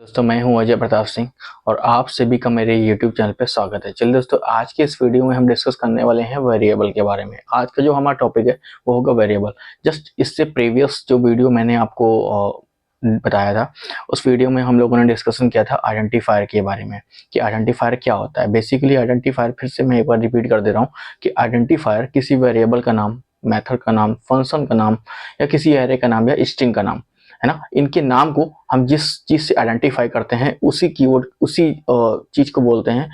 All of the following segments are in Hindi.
दोस्तों मैं हूं अजय प्रताप सिंह और आप सभी का मेरे YouTube चैनल पे स्वागत है। चलिए दोस्तों, आज के इस वीडियो में हम डिस्कस करने वाले हैं वेरिएबल के बारे में। आज का जो हमारा टॉपिक है वो होगा वेरिएबल। जस्ट इससे प्रीवियस जो वीडियो मैंने आपको बताया था, उस वीडियो में हम लोगों ने डिस्कशन किया था आइडेंटिफायर के बारे में कि आइडेंटिफायर क्या होता है। बेसिकली आइडेंटिफायर, फिर से मैं एक बार रिपीट कर दे रहा हूँ कि आइडेंटिफायर किसी वेरिएबल का नाम, मेथड का नाम, फंक्शन का नाम या किसी एरे का नाम या स्ट्रिंग का नाम है ना। इनके नाम को हम जिस चीज से आइडेंटिफाई करते हैं उसी कीवर्ड, उसी चीज को बोलते हैं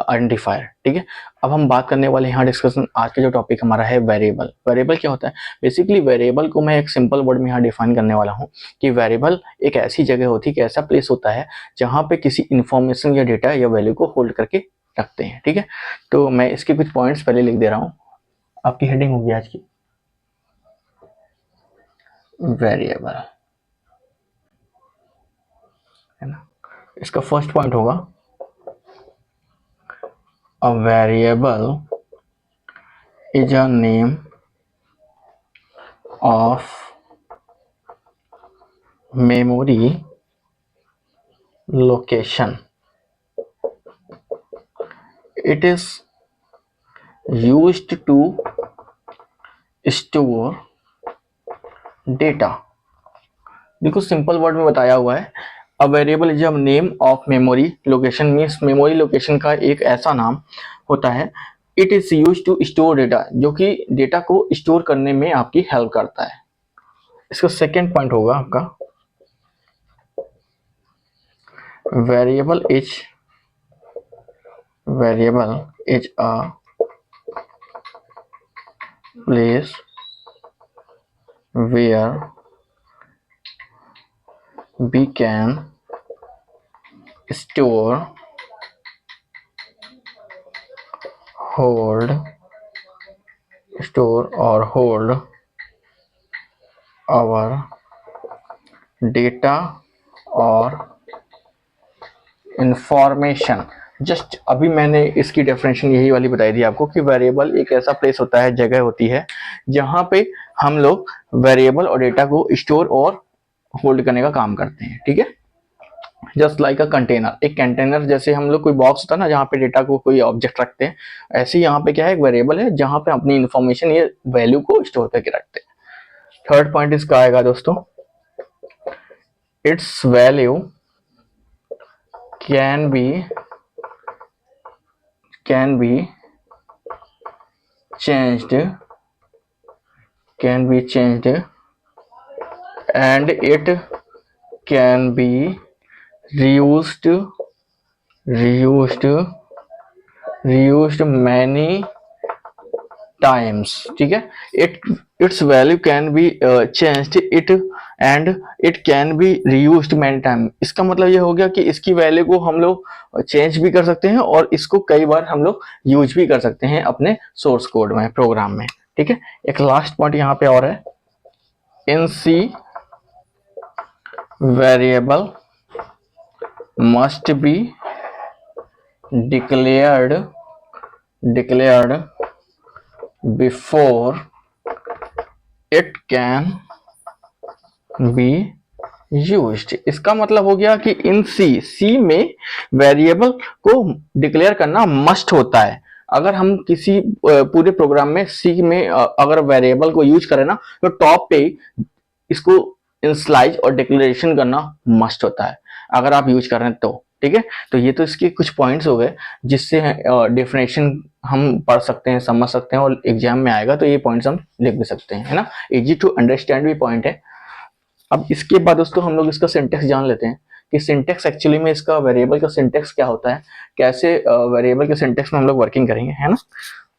आइडेंटिफायर। ठीक है, अब हम बात करने वाले यहाँ डिस्कशन, आज का जो टॉपिक हमारा है वेरिएबल। वेरिएबल क्या होता है? बेसिकली वेरिएबल को मैं एक सिंपल वर्ड में यहाँ डिफाइन करने वाला हूँ कि वेरिएबल एक ऐसी जगह होती है, कि ऐसा प्लेस होता है जहाँ पे किसी इंफॉर्मेशन या डेटा या वैल्यू को होल्ड करके रखते हैं। ठीक है, तो मैं इसके कुछ पॉइंट्स पहले लिख दे रहा हूँ। आपकी हेडिंग होगी आज की वेरिएबल, है ना। इसका फर्स्ट पॉइंट होगा a variable is a name of memory location. It is used to store data. बिल्कुल सिंपल वर्ड में बताया हुआ है। A variable is a name of memory location, means memory location का एक ऐसा नाम होता है। It is use to store data, जो कि डेटा को स्टोर करने में आपकी हेल्प करता है। इसका सेकेंड पॉइंट होगा आपका variable is a place where we can store, hold our data और इंफॉर्मेशन। जस्ट अभी मैंने इसकी डेफिनेशन यही वाली बताई थी आपको कि वेरिएबल एक ऐसा प्लेस होता है, जगह होती है जहाँ पे हम लोग वेरिएबल और डेटा को स्टोर और होल्ड करने का काम करते हैं। ठीक है, जस्ट लाइक अ कंटेनर। एक कंटेनर जैसे हम लोग कोई बॉक्स होता है ना, जहाँ पे डेटा को कोई ऑब्जेक्ट रखते हैं, ऐसे ही यहाँ पे क्या है, एक वेरिएबल है जहाँ पे अपनी इंफॉर्मेशन या वैल्यू को स्टोर करके रखते हैं। थर्ड पॉइंट इसका आएगा दोस्तों, it's value can be changed and it can be reused many times। ठीक है, its value can be changed and it can be reused many times। इसका मतलब ये हो गया कि इसकी वैल्यू को हम लोग चेंज भी कर सकते हैं और इसको कई बार हम लोग यूज भी कर सकते हैं अपने सोर्स कोड में, प्रोग्राम में। ठीक है, एक लास्ट पॉइंट यहाँ पे और है, in C variable must be declared before it can be used। इसका मतलब हो गया कि इन सी में वेरिएबल को डिक्लेयर करना मस्ट होता है। अगर हम किसी पूरे प्रोग्राम में सी में अगर वेरिएबल को यूज करें ना, तो टॉप पे इसको इंस्लाइज और डिक्लेरेशन करना मस्ट होता है, अगर आप यूज कर रहे हैं तो। ठीक है, तो ये तो इसके कुछ पॉइंट्स हो गए जिससे डेफिनेशन हम पढ़ सकते हैं, समझ सकते हैं और एग्जाम में आएगा तो ये पॉइंट्स हम लिख भी सकते हैं, है ना। इजी टू अंडरस्टैंड भी पॉइंट है। अब इसके बाद दोस्तों हम लोग इसका सिंटेक्स जान लेते हैं कि सिंटेक्स एक्चुअली में इसका वेरिएबल का सिंटेक्स क्या होता है, कैसे वेरिएबल के सिंटेक्स में हम लोग वर्किंग करेंगे, है ना।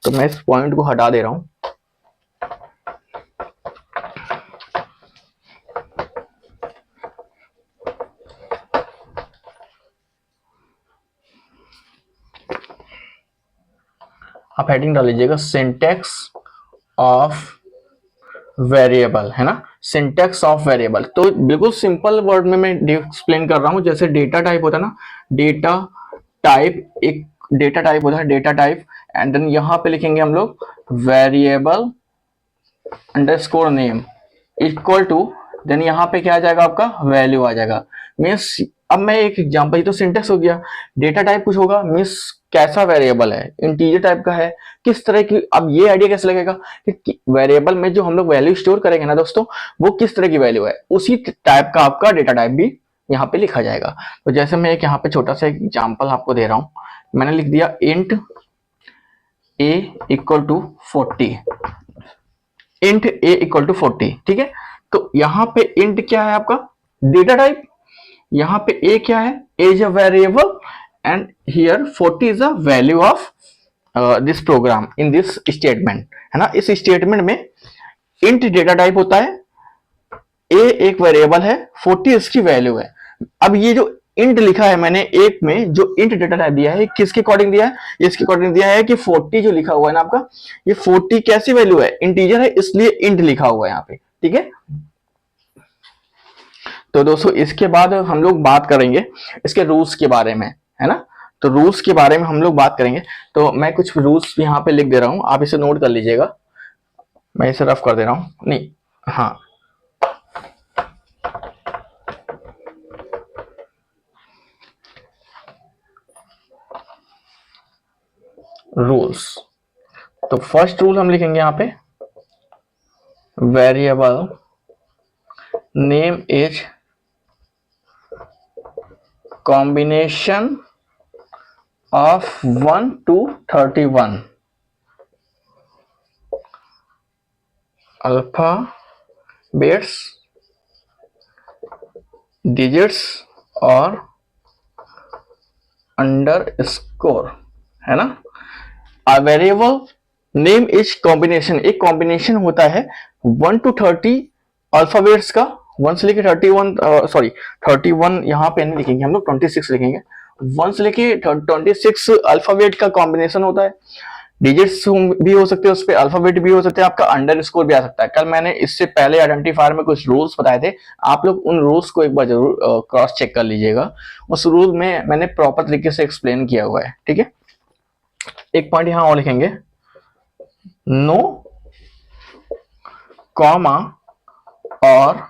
तो मैं इस पॉइंट को हटा दे रहा हूँ। आप हेडिंग डाल लीजिएगा सिंटेक्स ऑफ वेरिएबल, है ना। सिंटेक्स ऑफ वेरिएबल तो बिल्कुल सिंपल वर्ड में मैं एक्सप्लेन कर रहा हूं। जैसे डेटा टाइप होता है ना, डेटा टाइप, एक डेटा टाइप होता है, डेटा टाइप, एंड देन यहां पे लिखेंगे हम लोग variable underscore name equal to, then यहाँ पे क्या आ जाएगा, आपका वैल्यू आ जाएगा। मीन्स अब मैं एक एग्जांपल, ये तो सिंटेक्स हो गया। डेटा टाइप कुछ होगा, मींस कैसा वेरिएबल है, इंटीजर टाइप का है, किस तरह की। अब ये आइडिया कैसे लगेगा कि वेरिएबल में जो हम लोग वैल्यू स्टोर करेंगे ना दोस्तों, वो किस तरह की वैल्यू है, उसी टाइप का आपका डेटा टाइप भी यहाँ पे लिखा जाएगा। तो जैसे मैं एक यहाँ पे छोटा सा एग्जाम्पल आपको दे रहा हूं, मैंने लिख दिया int a equal to 40, int a equal to 40, ठीक है। तो यहाँ पे इंट क्या है आपका, डेटा टाइप, यहाँ पे a क्या है, a is a variable and here 40 is a value of this program in this statement, है ना। इस स्टेटमेंट में इंट डेटा टाइप होता है, a एक वेरिएबल है, 40 इसकी वैल्यू है। अब ये जो इंट लिखा है मैंने एक में, जो इंट डेटा टाइप दिया है, किसके अकॉर्डिंग दिया है, इसके अकॉर्डिंग दिया है कि 40 जो लिखा हुआ है ना आपका, ये 40 कैसी वैल्यू है, इंटीजर है, इसलिए इंट लिखा हुआ है यहाँ पे, ठीक है। तो दोस्तों इसके बाद हम लोग बात करेंगे इसके रूल्स के बारे में, है ना। तो रूल्स के बारे में हम लोग बात करेंगे। तो मैं कुछ रूल्स यहाँ पे लिख दे रहा हूँ, आप इसे नोट कर लीजिएगा। मैं इसे रफ कर दे रहा हूँ, नहीं, हाँ, रूल्स। तो फर्स्ट रूल हम लिखेंगे यहाँ पे, variable name is combination of 1 to 31 alphabets, digits और अंडरस्कोर, है ना। A variable name is combination, एक कॉम्बिनेशन होता है 1 to 30 अल्फाबेट्स का, 1 से लेके 31, सॉरी 31 यहाँ पे नहीं लिखेंगे हम लोग, 26 लिखेंगे। 1 से लेके 26 अल्फाबेट का कॉम्बिनेशन होता है। डिजिट्स भी हो सकते हैं उस पर, अल्फाबेट भी हो सकते हैं, आपका अंडरस्कोर भी आ सकता है। कल मैंने इससे पहले आइडेंटिफायर में कुछ रूल्स बताए थे, आप लोग उन रूल्स को एक बार जरूर क्रॉस चेक कर लीजिएगा। उस रूल में मैंने प्रॉपर तरीके से एक्सप्लेन किया हुआ है, ठीक है। एक पॉइंट यहां और लिखेंगे, नो कॉमा और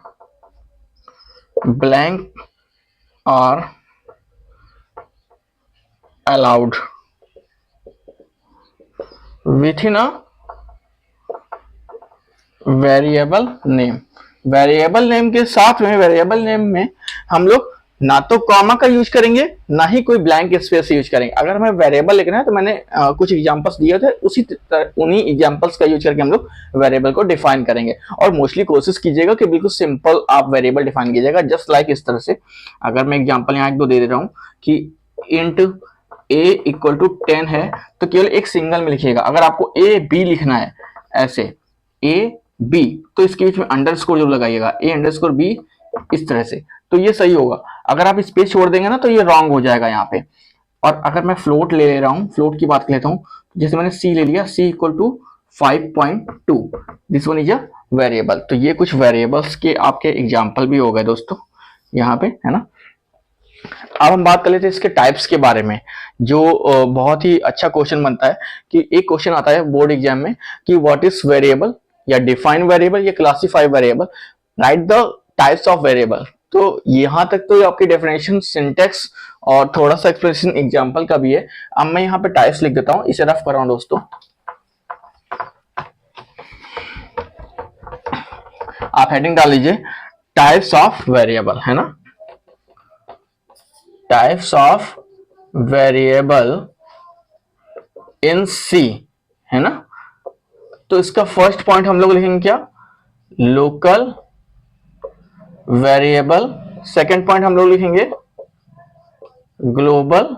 blank are allowed within a variable name. Variable name के साथ में, वेरिएबल नेम में हम लोग ना तो कॉमा का यूज करेंगे, ना ही कोई ब्लैंक स्पेस यूज करेंगे। अगर हमें वेरिएबल लिखना है तो मैंने कुछ एग्जांपल्स दिए थे, उन्हीं एग्जांपल्स का यूज करके हम लोग वेरिएबल को डिफाइन करेंगे। और मोस्टली कोशिश कीजिएगा कि बिल्कुल सिंपल आप वेरिएबल डिफाइन कीजिएगा, जस्ट लाइक इस तरह से। अगर मैं एग्जाम्पल यहाँ एक दो दे रहा हूँ कि इंट a इक्वल टू 10 है, तो केवल एक सिंगल में लिखिएगा। अगर आपको a b लिखना है ऐसे a b, तो इसके बीच में अंडरस्कोर जरूर लगाइएगा, a अंडरस्कोर b, इस तरह से, तो ये सही होगा। अगर आप स्पेस छोड़ देंगे ना तो ये रॉन्ग हो जाएगा यहाँ पे। और अगर मैं फ्लोट ले रहा हूँ, फ्लोट की बात कर लेता हूँ, जैसे मैंने c ले लिया, c equal to 5.2, this one is a variable. तो ये कुछ वेरिएबल्स के आपके एग्जाम्पल भी हो गए दोस्तों यहाँ पे, है ना। अब हम बात कर लेते हैं इसके टाइप्स के बारे में, जो बहुत ही अच्छा क्वेश्चन बनता है। कि एक क्वेश्चन आता है बोर्ड एग्जाम में कि व्हाट इज वेरिएबल, या डिफाइन वेरिएबल, या classify variable, right the types of variable. तो यहां तक तो आपकी डेफिनेशन, सिंटेक्स और थोड़ा सा एक्सप्रेशन एग्जांपल का भी है। अब मैं यहाँ पे टाइप्स लिख देता हूँ, इसे रफ कर रहा हूं दोस्तों। आप हेडिंग डाल लीजिए टाइप्स ऑफ वेरिएबल, है ना, टाइप्स ऑफ वेरिएबल इन सी, है ना। तो इसका फर्स्ट पॉइंट हम लोग लिखेंगे क्या, लोकल वेरिएबल। सेकंड पॉइंट हम लोग लिखेंगे ग्लोबल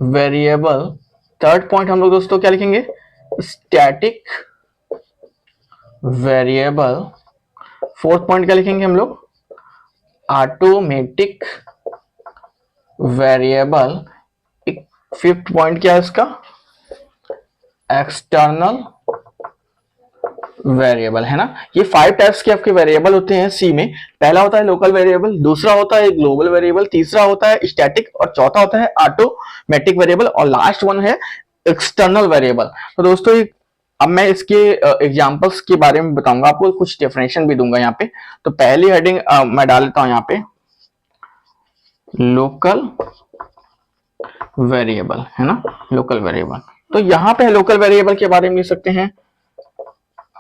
वेरिएबल। थर्ड पॉइंट हम लोग दोस्तों क्या लिखेंगे, स्टैटिक वेरिएबल। फोर्थ पॉइंट क्या लिखेंगे हम लोग, ऑटोमेटिक वेरिएबल। फिफ्थ पॉइंट क्या है इसका, एक्सटर्नल वेरिएबल, है ना। ये 5 टाइप्स के आपके वेरिएबल होते हैं सी में। पहला होता है लोकल वेरिएबल, दूसरा होता है ग्लोबल वेरिएबल, तीसरा होता है स्टैटिक, और चौथा होता है ऑटोमेटिक वेरिएबल, और लास्ट वन है एक्सटर्नल वेरिएबल। तो दोस्तों अब मैं इसके एग्जांपल्स के बारे में बताऊंगा आपको, कुछ डेफिनेशन भी दूंगा यहाँ पे। तो पहली हेडिंग मैं डाल लेता हूँ यहाँ पे, लोकल वेरिएबल है ना, लोकल वेरिएबल। तो यहां पे लोकल वेरिएबल के बारे में लिख सकते हैं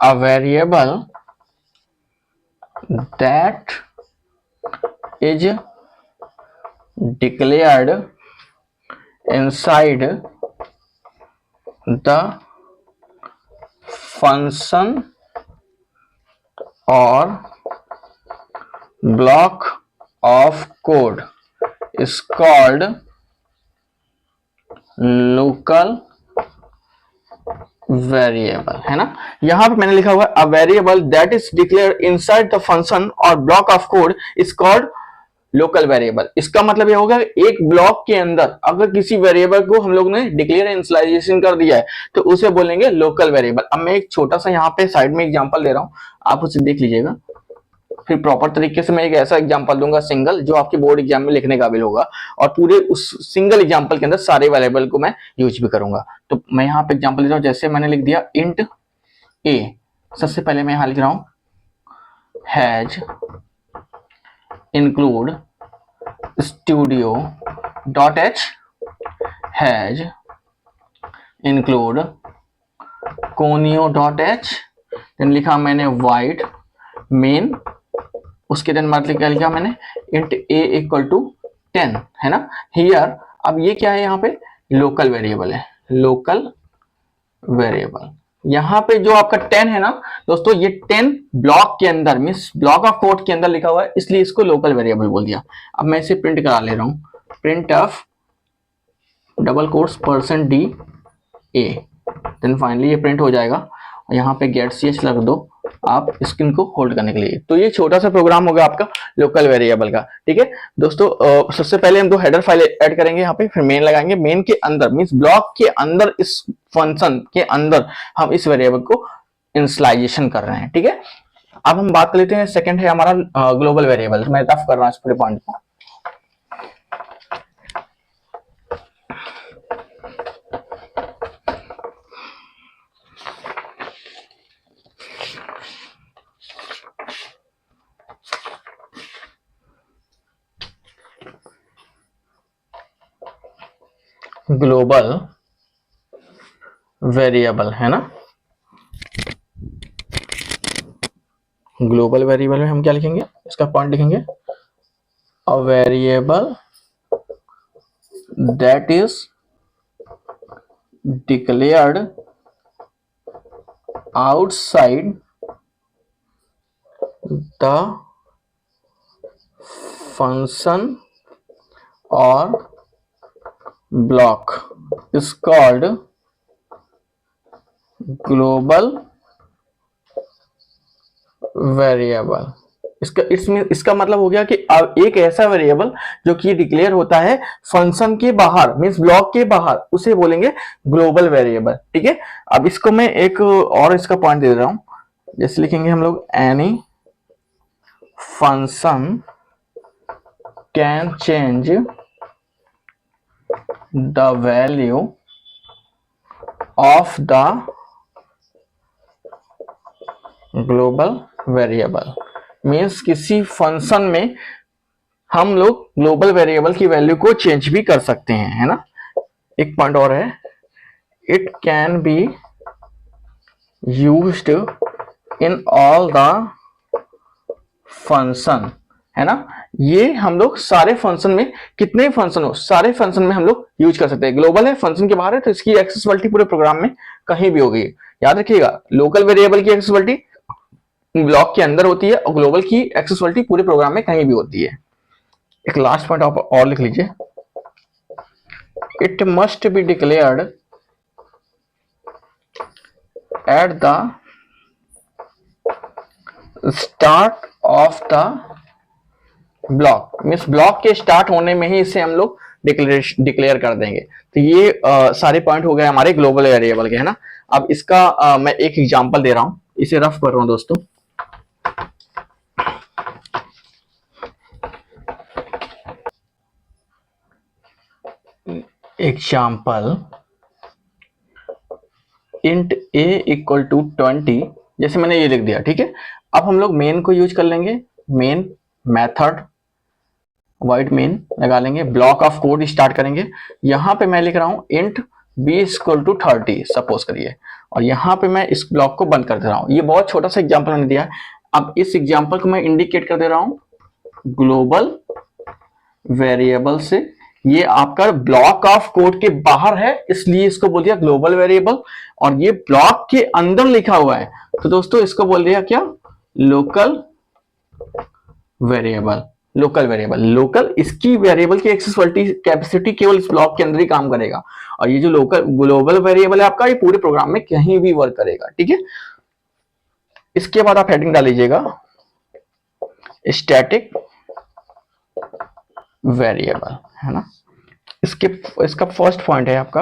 a variable that is declared inside the function और block of code is called local variable, है ना। यहां पे मैंने लिखा हुआ है a variable that is declared inside the function और block of code is called local variable. इसका मतलब ये होगा एक ब्लॉक के अंदर अगर किसी वेरिएबल को हम लोग ने डिक्लेयर इनिशियलाइजेशन कर दिया है तो उसे बोलेंगे लोकल वेरिएबल। अब मैं एक छोटा सा यहाँ पे साइड में एग्जांपल दे रहा हूं, आप उसे देख लीजिएगा। फिर प्रॉपर तरीके से मैं एक ऐसा एग्जांपल दूंगा सिंगल, जो आपके बोर्ड एग्जाम में लिखने काबिल होगा, और पूरे उस सिंगल एग्जांपल के अंदर सारे वेरिएबल को मैं यूज भी करूंगा। तो मैं यहाँ पे एग्जांपल दे रहा हूँ, जैसे मैंने लिख दिया इंट ए। सबसे पहले मैं यहाँ लिख रहा हूँ hash include studio dot h, hash include conio dot h, then लिखा मैंने वाइड मेन, उसके देन मतलब क्या लिखा मैंने इंट ए इक्वल टू 10, है ना। हियर अब ये क्या है, यहाँ पे लोकल वेरिएबल है, लोकल वेरिएबल। यहाँ पे जो आपका 10 है ना दोस्तों, ये 10 ब्लॉक के अंदर मीन्स ब्लॉक ऑफ कोड के अंदर लिखा हुआ है, इसलिए इसको लोकल वेरिएबल बोल दिया। अब मैं इसे प्रिंट करा ले रहा हूँ, printf double quotes %d a, then finally ये प्रिंट हो जाएगा। यहाँ पे गेट ch लग दो आप स्क्रीन को होल्ड करने के लिए। तो ये छोटा सा प्रोग्राम होगा आपका लोकल वेरिएबल का, ठीक है दोस्तों। सबसे पहले हम दो हेडर फाइल ऐड करेंगे यहाँ पे, फिर मेन लगाएंगे। मेन के अंदर मींस ब्लॉक के अंदर, इस फंक्शन के अंदर हम इस वेरिएबल को इनिशियलाइजेशन कर रहे हैं, ठीक है। अब हम बात कर लेते हैं, सेकंड है हमारा ग्लोबल वेरिएबल। मैं रफ कर रहा हूँ इस पूरे पॉइंट को। ग्लोबल वेरिएबल है ना, ग्लोबल वेरिएबल में हम क्या लिखेंगे, इसका पॉइंट लिखेंगे a variable that is declared outside the function और block is called global variable. इसका मतलब हो गया कि अब एक ऐसा वेरिएबल जो कि डिक्लेयर होता है फंक्शन के बाहर मींस ब्लॉक के बाहर, उसे बोलेंगे ग्लोबल वेरिएबल, ठीक है। अब इसको मैं एक और इसका पॉइंट दे रहा हूं, जैसे लिखेंगे हम लोग any function can change the value of the global variable. Means किसी फंक्शन में हम लोग ग्लोबल वेरिएबल की वैल्यू को चेंज भी कर सकते हैं, है ना। एक पॉइंट और है, it can be used in all the function, है ना। ये हम लोग सारे फंक्शन में, कितने फंक्शन हो सारे फंक्शन में हम लोग यूज कर सकते हैं। ग्लोबल है, फंक्शन के बाहर है, तो इसकी एक्सेसिबिलिटी पूरे प्रोग्राम में कहीं भी होगी। याद रखिएगा, लोकल वेरिएबल की एक्सेसिबिलिटी ब्लॉक के अंदर होती है और ग्लोबल की एक्सेसिबिलिटी पूरे प्रोग्राम में कहीं भी होती है। एक लास्ट पॉइंट आप और लिख लीजिए, it must be declared at the start of the block, means block के स्टार्ट होने में ही इसे हम लोग डिक्लेयर कर देंगे। तो ये सारे पॉइंट हो गए हमारे ग्लोबल वेरिएबल के, है ना। अब इसका मैं एक एग्जांपल दे रहा हूं, इसे रफ कर रहा हूं दोस्तों। Example int a equal to 20, जैसे मैंने ये लिख दिया, ठीक है। अब हम लोग मेन को यूज कर लेंगे, मेन मेथड वाइड मेन लगा लेंगे, ब्लॉक ऑफ कोड स्टार्ट करेंगे। यहाँ पे मैं लिख रहा हूँ int b equal to 30 suppose करिए, और यहाँ पे मैं इस ब्लॉक को बंद कर दे रहा हूँ। ये बहुत छोटा सा एग्जांपल मैंने दिया है। अब इस एग्जांपल को मैं इंडिकेट कर दे रहा हूँ ग्लोबल वेरिएबल से। ये आपका ब्लॉक ऑफ कोड के बाहर है, इसलिए इसको बोल दिया ग्लोबल वेरिएबल, और ये ब्लॉक के अंदर लिखा हुआ है, तो दोस्तों इसको बोल दिया क्या, local variable. Local variable, local इसकी वेरिएबल की एक्सेसिबिलिटी कैपेसिटी केवल इस ब्लॉक के अंदर ही काम करेगा, और ये जो लोकल ग्लोबल वेरिएबल है आपका, ये पूरे प्रोग्राम में कहीं भी वर्क करेगा। ठीक है, इसके बाद आप हेडिंग डाल लीजिएगा स्टैटिक वेरिएबल, है ना। इसका फर्स्ट पॉइंट है आपका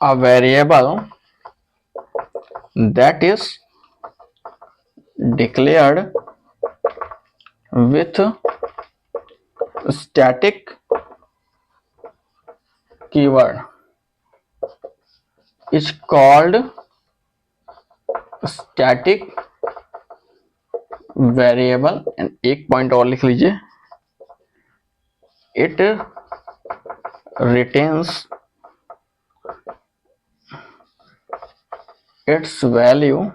अ variable that is declared with static keyword is called static variable, and एक पॉइंट और लिख लीजिए, it retains its value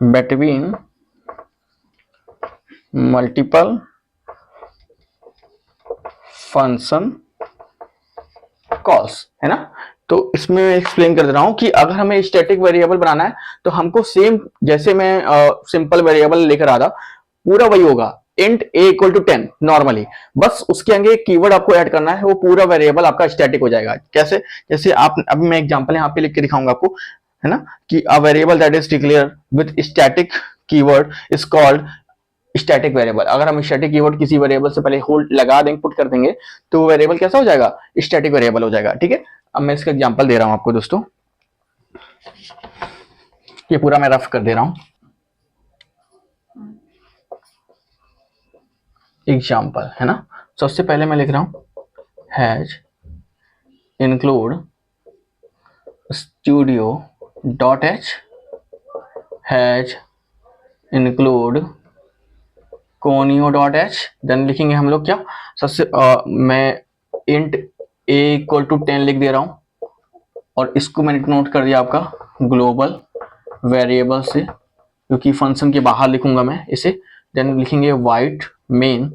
between multiple function calls, है ना। तो इसमें एक्सप्लेन कर दे रहा हूं कि अगर हमें स्टैटिक वेरिएबल बनाना है तो हमको सेम जैसे मैं सिंपल वेरिएबल लेकर आ रहा, पूरा वही होगा, int a equal to 10 normally, बस उसके आगे एक कीवर्ड आपको ऐड करना है, वो पूरा वेरिएबल आपका स्टैटिक हो जाएगा। कैसे, जैसे आप अभी मैं एग्जांपल यहाँ पे लिख के दिखाऊंगा आपको, है ना, कि अ variable that is declare with static keyword is called static variable. अगर हम स्टैटिक कीवर्ड किसी वेरिएबल से पहले होल्ड लगा देंगे, पुट कर देंगे, तो वेरिएबल कैसा हो जाएगा, स्टैटिक वेरिएबल हो जाएगा। ठीक है, अब मैं इसका एग्जांपल दे रहा हूं आपको दोस्तों, ये पूरा मैं रफ कर दे रहा हूं। एग्जांपल, है ना, सबसे पहले मैं लिख रहा हूं hash include studio dot h, hash include conio dot h, then लिखेंगे हम लोग क्या, सबसे मैं इंट a इक्वल टू 10 लिख दे रहा हूं, और इसको मैंने नोट कर दिया आपका ग्लोबल वेरिएबल से, क्योंकि फंक्शन के बाहर लिखूंगा मैं इसे। देन लिखेंगे वाइट मेन,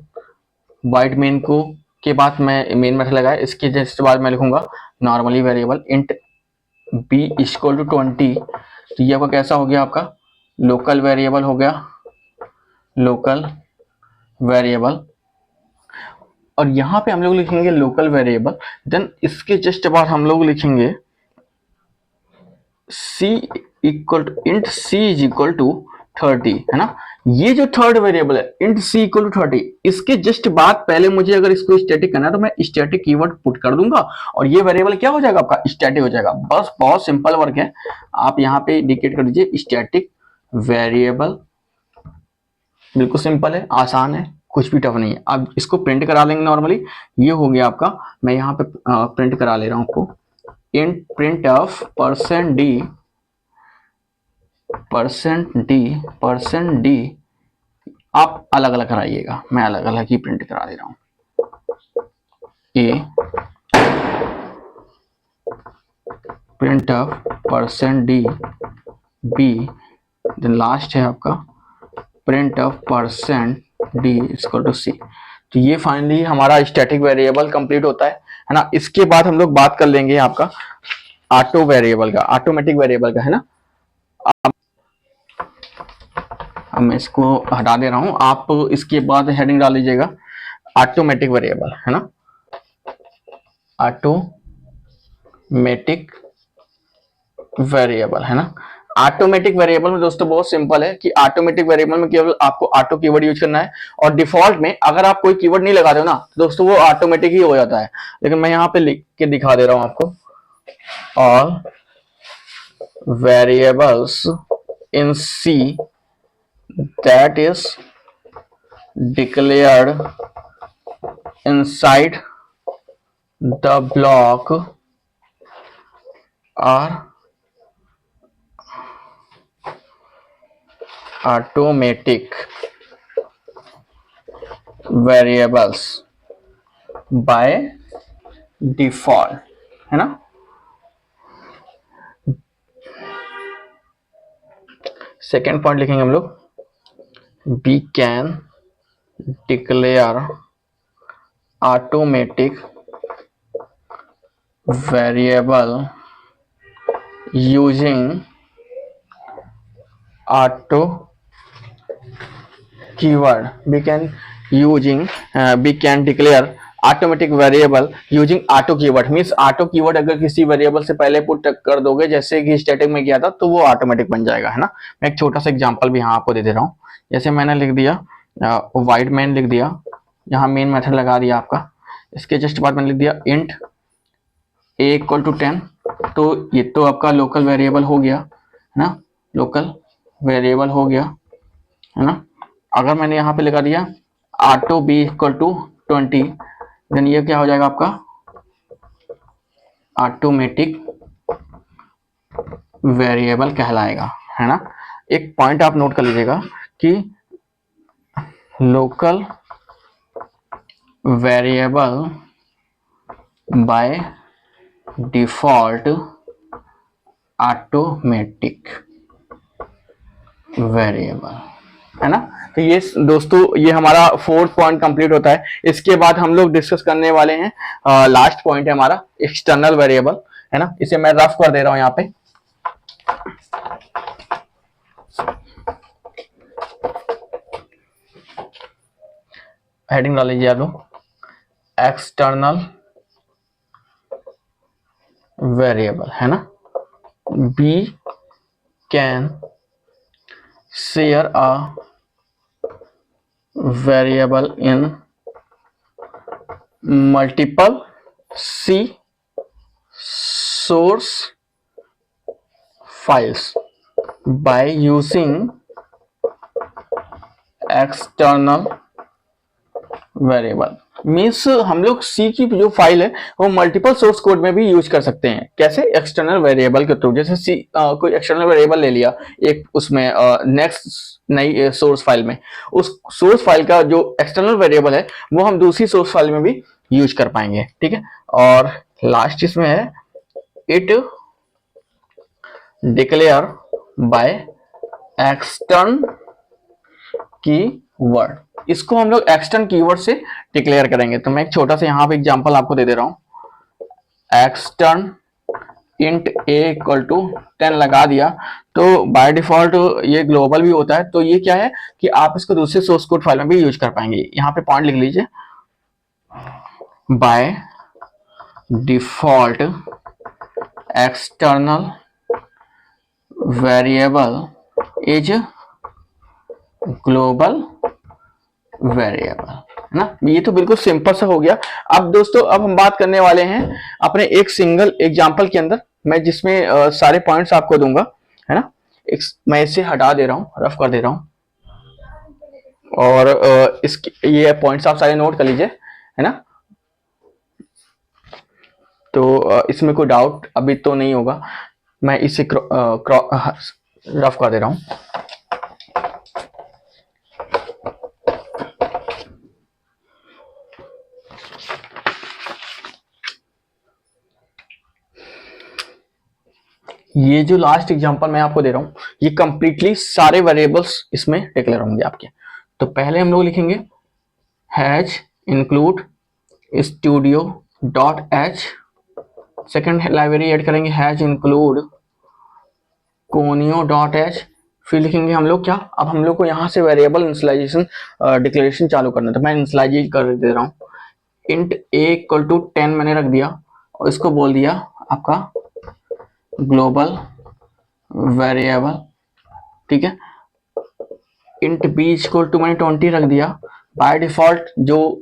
वाइट मेन को के बाद मैं मेन मेथड लगाया, इसके जस्ट बाद मैं लिखूंगा normally variable int b equal to 20। तो ये आपका कैसा हो गया, आपका लोकल वेरिएबल हो गया, लोकल वेरिएबल। और यहां पे हम लोग लिखेंगे लोकल वेरिएबल, देन इसके जस्ट बाद हम लोग लिखेंगे c equal to int c is equal to 30, है ना। ये जो थर्ड वेरिएबल है इंट c इक्वल टू 30, इसके जस्ट बाद पहले मुझे अगर इसको स्टैटिक करना है तो मैं स्टैटिक कीवर्ड पुट कर दूंगा, और ये वेरिएबल क्या हो जाएगा, आपका स्टैटिक हो जाएगा। बस बहुत सिंपल वर्क है, आप यहाँ पे इंडिकेट कर दीजिए स्टैटिक वेरिएबल, बिल्कुल सिंपल है, आसान है, कुछ भी टफ नहीं है। अब इसको प्रिंट करा लेंगे नॉर्मली, ये हो गया आपका, मैं यहाँ पे प्रिंट करा ले रहा हूँ आपको, इंट प्रिंट ऑफ %d आप अलग अलग कराइएगा, मैं अलग अलग ही प्रिंट करा दे रहा हूँ। A print of %d b, then last है आपका print of %d equal to c। तो ये फाइनली हमारा स्टैटिक वेरिएबल कंप्लीट होता है ना। इसके बाद हम लोग बात कर लेंगे आपका ऑटो वेरिएबल का, ऑटोमेटिक वेरिएबल का, है ना। अब मैं इसको हटा दे रहा हूं, आप इसके बाद हेडिंग डाल लीजिएगा ऑटोमेटिक वेरिएबल, है ना, ऑटोमेटिक वेरिएबल, है ना। ऑटोमेटिक वेरिएबल में दोस्तों बहुत सिंपल है कि ऑटोमेटिक वेरिएबल में केवल आपको ऑटो कीवर्ड यूज करना है, और डिफॉल्ट में अगर आप कोई कीवर्ड नहीं लगा रहे हो ना, तो दोस्तों वो ऑटोमेटिक ही हो जाता है। लेकिन मैं यहाँ पे लिख के दिखा दे रहा हूं आपको, all variables in C that is declared inside the block are automatic, variables by default, है ना। सेकेंड पॉइंट लिखेंगे हम लोग, we can declare automatic variable using auto keyword. We can declare automatic variable using auto keyword. Means auto keyword अगर किसी वेरिएबल से पहले पुट कर दोगे, जैसे कि स्टैटिक में किया था, तो वो ऑटोमेटिक बन जाएगा, है ना। मैं एक छोटा सा एग्जांपल भी यहाँ आपको दे रहा हूँ। जैसे मैंने लिख दिया वाइड मेन लिख दिया, यहाँ मेन मेथड लगा दिया आपका। इसके जस्ट बाद मैंने लिख दिया इंट a इक्वल टू 10। तो ये तो आपका लोकल वेरिएबल हो गया, है ना, लोकल वेरिएबल हो गया, है ना। अगर मैंने यहाँ पे लगा दिया auto b equal to 20, then ये क्या हो जाएगा आपका ऑटोमेटिक वेरिएबल कहलाएगा, है ना। एक पॉइंट आप नोट कर लीजिएगा कि local variable by default automatic variable, है ना। तो ये दोस्तों, ये हमारा फोर्थ पॉइंट कंप्लीट होता है। इसके बाद हम लोग डिस्कस करने वाले हैं लास्ट पॉइंट है हमारा एक्सटर्नल वेरिएबल, है ना। इसे मैं रफ कर दे रहा हूं यहाँ पे। हेडिंग डाल लीजिए आप लोग, एक्सटर्नल वेरिएबल, है ना। We can share a variable in multiple C source files by using external variable। Means हम लोग सी की जो फाइल है वो मल्टीपल सोर्स कोड में भी यूज कर सकते हैं। कैसे? एक्सटर्नल वेरिएबल के थ्रू। जैसे सी कोई एक्सटर्नल वेरिएबल ले लिया एक, उसमें नेक्स्ट नई सोर्स फाइल में, उस सोर्स फाइल का जो एक्सटर्नल वेरिएबल है वो हम दूसरी सोर्स फाइल में भी यूज कर पाएंगे, ठीक है। और लास्ट इसमें है it declare by extern keyword. इसको हम लोग एक्सटर्न कीवर्ड से डिक्लेयर करेंगे। तो मैं एक छोटा सा यहाँ पे एग्जांपल आपको दे दे रहा हूं। Extern int a equal to 10 लगा दिया, तो बाय डिफॉल्ट ये ग्लोबल भी होता है। तो ये क्या है कि आप इसको दूसरे सोर्स कोड फाइल में भी यूज कर पाएंगे। यहाँ पे पॉइंट लिख लीजिए, by default external variable is global variable, है ना। ये तो बिल्कुल सिंपल सा हो गया। अब दोस्तों, अब हम बात करने वाले हैं अपने एक सिंगल एग्जांपल के अंदर, मैं जिसमें सारे पॉइंट्स आपको दूंगा, है ना। मैं इसे हटा दे रहा हूँ, रफ कर दे रहा हूँ, और इसके ये पॉइंट्स आप सारे नोट कर लीजिए, है ना। तो इसमें कोई डाउट अभी तो नहीं होगा। मैं इसे रफ कर दे रहा हूँ। ये जो लास्ट एग्जांपल मैं आपको दे रहा हूं, ये कंप्लीटली सारे वेरिएबल्स इसमें डिक्लेयर होंगे आपके। तो पहले हम लोग लिखेंगे hash include studio dot h. Second library add करेंगे hash include conio dot h. फिर लिखेंगे हम लोग क्या, अब हम लोग को यहाँ से वेरिएबल इनिशियलाइजेशन डिक्लेरेशन चालू करना है। तो मैं इनिशियलाइज कर दे रहा हूँ, इंट ए इक्वल टू 10 मैंने रख दिया, और इसको बोल दिया आपका ग्लोबल वेरिएबल, ठीक है। इंट बी इक्वल टू मैंने 20 रख दिया। बाय डिफॉल्ट जो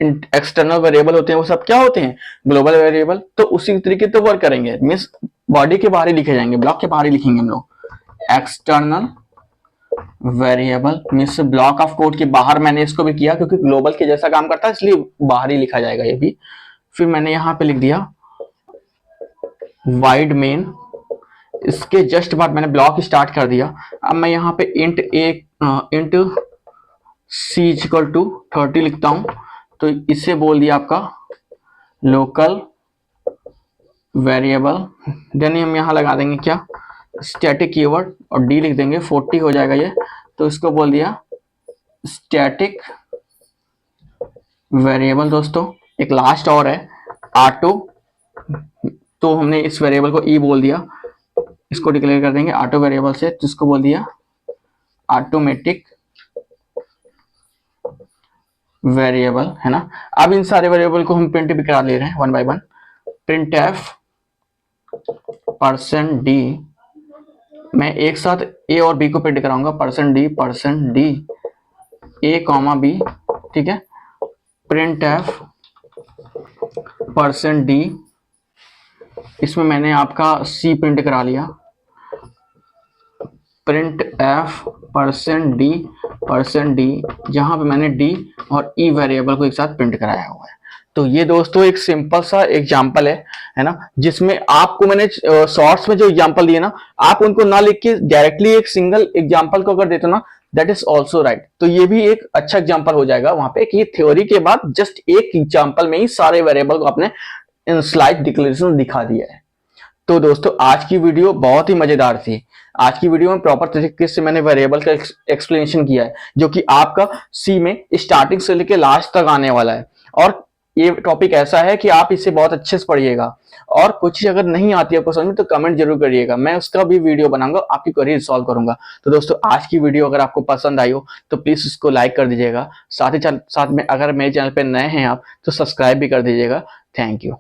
एक्सटर्नल वेरिएबल होते हैं वो सब क्या होते हैं, ग्लोबल वेरिएबल। तो उसी तरीके तो वर्क करेंगे, मीन्स बॉडी के बाहर ही लिखे जाएंगे, ब्लॉक के बाहर ही लिखेंगे हम लोग। External variable means block of code के बाहर मैंने इसको भी किया, क्योंकि ग्लोबल के जैसा काम करता है, इसलिए बाहर ही लिखा जाएगा ये भी। फिर मैंने यहाँ पे लिख दिया वाइड मेन, इसके जस्ट बाद मैंने ब्लॉक स्टार्ट कर दिया। अब मैं यहाँ पे इंट सी इक्वल टू 30 लिखता हूं, तो इससे बोल दिया आपका लोकल वेरिएबल। देन हम यहाँ लगा देंगे क्या, स्टैटिक कीवर्ड, और डी लिख देंगे, 40 हो जाएगा ये, तो इसको बोल दिया स्टैटिक वेरिएबल। दोस्तों एक लास्ट और है ऑटो, तो हमने इस वेरिएबल को ई बोल दिया, इसको डिक्लेयर कर देंगे ऑटो वेरिएबल से, जिसको बोल दिया ऑटोमेटिक वेरिएबल, है ना। अब इन सारे वेरिएबल को हम प्रिंट भी करा ले रहे हैं one by one. Print F %d, मैं एक साथ ए और बी को प्रिंट कराऊंगा, %d ए कॉमा बी, ठीक है। प्रिंट एफ %d, इसमें मैंने आपका सी प्रिंट करा लिया। प्रिंट एफ %d जहां पे मैंने डी और ई वेरिएबल को एक साथ प्रिंट कराया हुआ है। तो ये दोस्तों एक सिंपल सा एग्जांपल है ना, जिसमें आपको मैंने शॉर्ट्स में जो एग्जांपल दिए ना, आप उनको ना लिख के डायरेक्टली एक सिंगल एग्जांपल को अगर देते ना, दैट इज ऑल्सो राइट। तो ये भी एक अच्छा एग्जांपल हो जाएगा वहां पे कि थ्योरी के बाद जस्ट एक एग्जांपल में ही सारे वेरिएबल को आपने इन स्लाइड डिक्लेरेशन दिखा दिया है। तो दोस्तों आज की वीडियो बहुत ही मजेदार थी। आज की वीडियो में प्रॉपर तरीके से मैंने वेरिएबल का एक्सप्लेनेशन किया है, जो कि आपका सी में स्टार्टिंग से लेकर लास्ट तक आने वाला है। और ये टॉपिक ऐसा है कि आप इसे बहुत अच्छे से पढ़िएगा, और कुछ चीज अगर नहीं आती है आपको समझ में तो कमेंट जरूर करिएगा, मैं उसका भी वीडियो बनाऊंगा, आपकी क्वेरी सॉल्व करूंगा। तो दोस्तों आज की वीडियो अगर आपको पसंद आई हो तो प्लीज इसको लाइक कर दीजिएगा, साथ में अगर मेरे चैनल पे नए हैं आप तो सब्सक्राइब भी कर दीजिएगा। Thank you.